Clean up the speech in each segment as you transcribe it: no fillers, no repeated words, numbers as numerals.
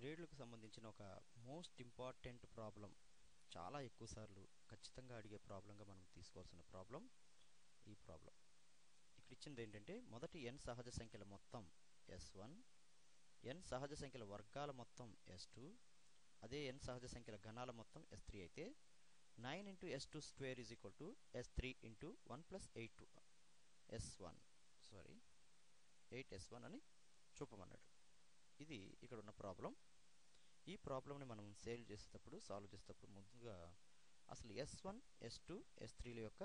శ్రేణులకు సంబంధించిన ఒక మోస్ట్ ఇంపార్టెంట్ ప్రాబ్లం, చాలా ఎక్కువ సార్లు ఖచ్చితంగా అడిగే ప్రాబ్లంగా మనం తీసుకోవాల్సిన ప్రాబ్లం ఈ ప్రాబ్లం. ఇక్కడ ఇచ్చింది ఏంటంటే, మొదటి n సహజ సంఖ్యల మొత్తం s1, n సహజ సంఖ్యల వర్గాల మొత్తం s2, అదే n సహజ సంఖ్యల ఘనాల మొత్తం s3 అయితే 9 into s2 square is equal to s3 into 1 plus 8s1 అని చూపమన్నాడు. ఇది ఇక్కడ ఉన్న ప్రాబ్లం. ఈ ప్రాబ్లంని మనం సాల్వ్ చేసేటప్పుడు ముందుగా అసలు s1, s2, s3ల యొక్క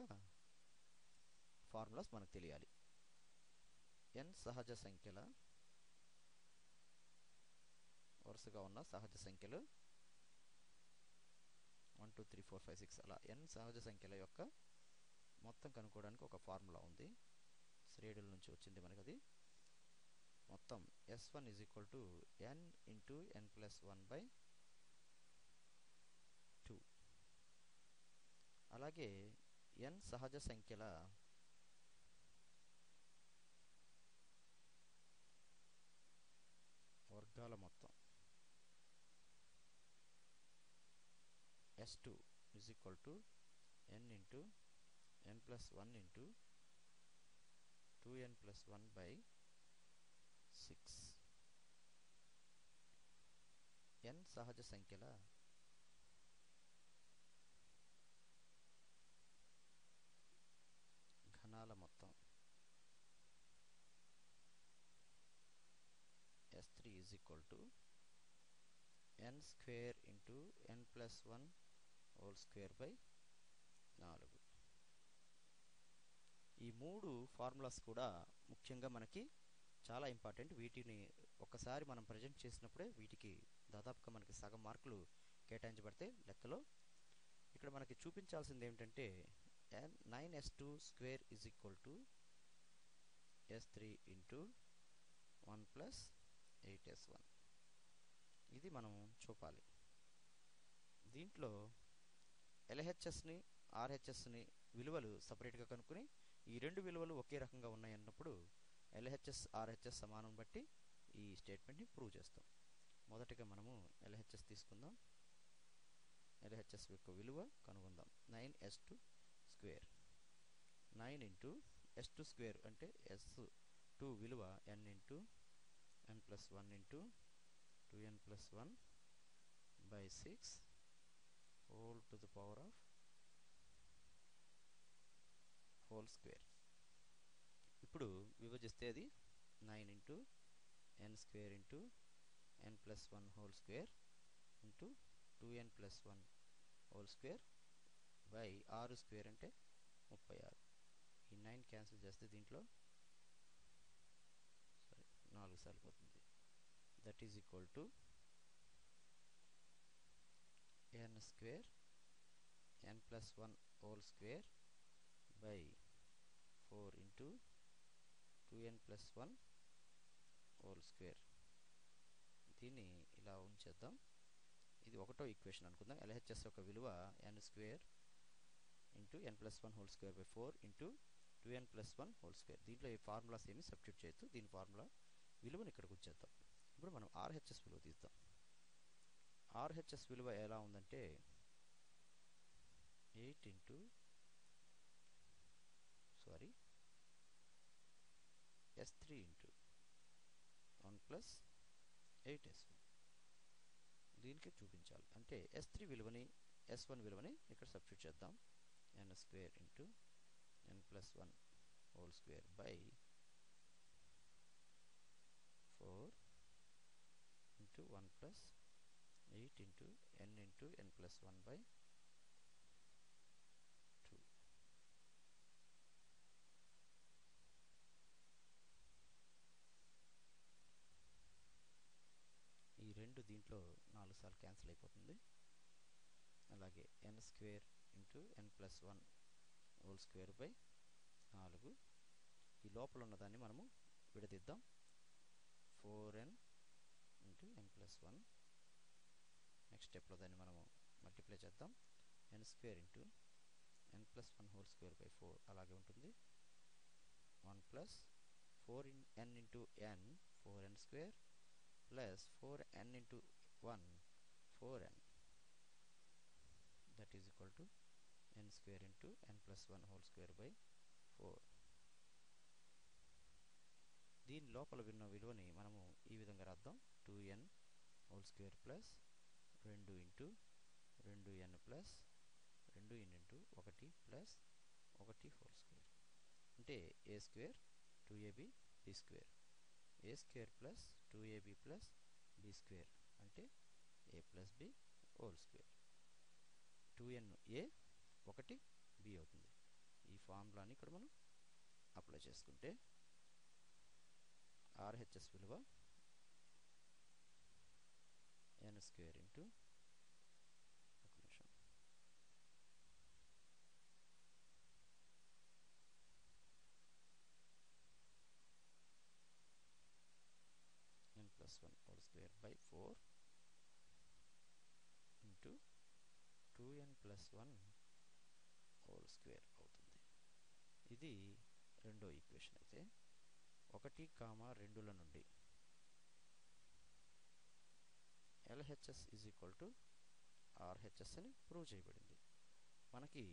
ఫార్ములాస్ మనకు తెలియాలి. n సహజ సంఖ్యల వరుసగా ఉన్న సహజ సంఖ్యలు 1 2 3 4 5 6 అలా n సహజ సంఖ్యల యొక్క మొత్తం కనుక్కోవడానికి ఒక ఫార్ములా ఉంది. శ్రేణుల నుంచి వచ్చింది మనకి. అది మొత్తం s1 is equal to n into n plus 1 by 2. అలాగే n సహజ సంఖ్యల వర్గాల మొత్తం s2 is equal to n into n plus 1 into 2n plus 1 by 6. n సహజ సంఖ్యల ఘనాల మొత్తం s3 is equal to n square into n plus 1 whole square by 4. ఈ మూడు ఫార్ములాస్ కూడా ముఖ్యంగా మనకి చాలా ఇంపార్టెంట్. వీటిని ఒక్కసారి మనం ప్రజెంట్ చేసినప్పుడే వీటికి దాదాపుగా మనకి సగం మార్కులు కేటాయించబడతాయి లెక్కలో. ఇక్కడ మనకి చూపించాల్సింది ఏమిటంటే 9s2 square is equal to s3 into 1 plus 8s1. ఇది మనం చూపాలి. దీంట్లో LHSని RHSని విలువలు సపరేట్గా కనుక్కొని ఈ రెండు విలువలు ఒకే రకంగా ఉన్నాయన్నప్పుడు LHS RHS సమానం బట్టి ఈ స్టేట్మెంట్ని ప్రూవ్ చేస్తాం. మొదటగా మనము LHS తీసుకుందాం. LHS యొక్క విలువ కనుగొందాం. 9s2 square 9 into s2 square అంటే s2 విలువ n into n plus 1 into 2n plus 1 by 6 whole to the power of whole square. ఇప్పుడు విభజిస్తే అది 9 into n square into n plus 1 whole square into 2n plus 1 whole square by 6 square అంటే 36. ఈ 9 cancel చేస్తే దీంట్లో 4 సార్లు పోతుంది. That is equal to n square n plus 1 whole square by 4 into 2n plus 1 whole square. దీన్ని ఇలా ఉంచేద్దాం. ఇది ఒకటో ఈక్వేషన్ అనుకుందాం. LHS యొక్క విలువ n square into n plus 1 whole square by 4 into 2n plus 1 whole square. దీంట్లో ఈ formulas ఏమి సబ్స్టిట్యూట్ చేయొద్దు. దీని ఫార్ములా విలువని ఇక్కడికి వచ్చేద్దాం. ఇప్పుడు మనం RHS విలువ తీద్దాం. RHS విలువ ఎలా ఉందంటే 8 into s3 into 1 plus 8s1. దీనికి చూపించాలి అంటే s3 విలువని s1 విలువని ఇక్కడ సబ్స్టిట్యూట్ చేద్దాం. n square into n plus 1 whole square by 4 into 1 plus 8 into n plus 1 by 2. ఈ రెండు దీంట్లో 4 సార్లు క్యాన్సిల్ అయిపోతుంది. అలాగే n square into n plus 1 whole square by 4. ఈ లోపల ఉన్నదాన్ని మనము విడదీద్దాం. 4n into n plus 1. Next స్టెప్లో దాన్ని మనము మల్టిప్లై చేద్దాం. n square into n plus 1 whole square by 4 అలాగే ఉంటుంది. 1 plus 4n into n 4n square plus 4n into 1 4n, that is equal to n square into n plus 1 whole square by 4. దీని లోపల ఉన్న విలువని మనము ఈ విధంగా రాద్దాం. 2n whole square plus 2 into 2n plus 2n into 1 plus 1 whole square అంటే a square 2ab b square. A square plus 2ab plus b square అంటే a plus b whole square. 2n a 1 b అవుతుంది. ఈ ఫార్ములాని ఇక్కడ మనం apply చేసుకుంటే RHS విలువ n square into ఒక నిమిషం n plus 1 whole square by 4 into 2n plus 1 whole square అవుతుంది. ఇది రెండో ఈక్వేషన్. అయితే 1, 2ల నుండి LHS is equal to RHS అని ప్రూవ్ చేయబడింది. మనకి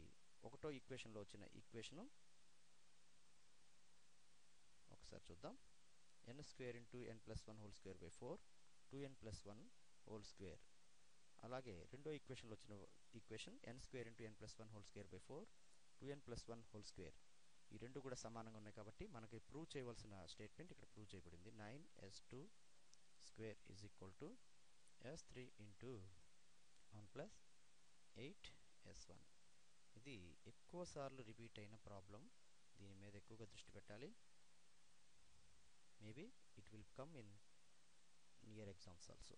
ఒకటో ఈక్వేషన్లో వచ్చిన ఈక్వేషను ఒకసారి చూద్దాం. n square into n plus 1 whole square by 4 2n plus 1 whole square. అలాగే రెండో ఈక్వేషన్లో వచ్చిన equation n square into n plus 1 whole square by 4 2n plus 1 whole square. ఈ రెండు కూడా సమానంగా ఉన్నాయి కాబట్టి మనకి ప్రూవ్ చేయవలసిన స్టేట్మెంట్ ఇక్కడ ప్రూవ్ చేయబడింది. 9s2 square is equal to s3 into 1 plus 8s1. ఇది ఎక్కువ సార్లు రిపీట్ అయిన ప్రాబ్లం. దీని మీద ఎక్కువగా దృష్టి పెట్టాలి. Maybe it will come in near exams also.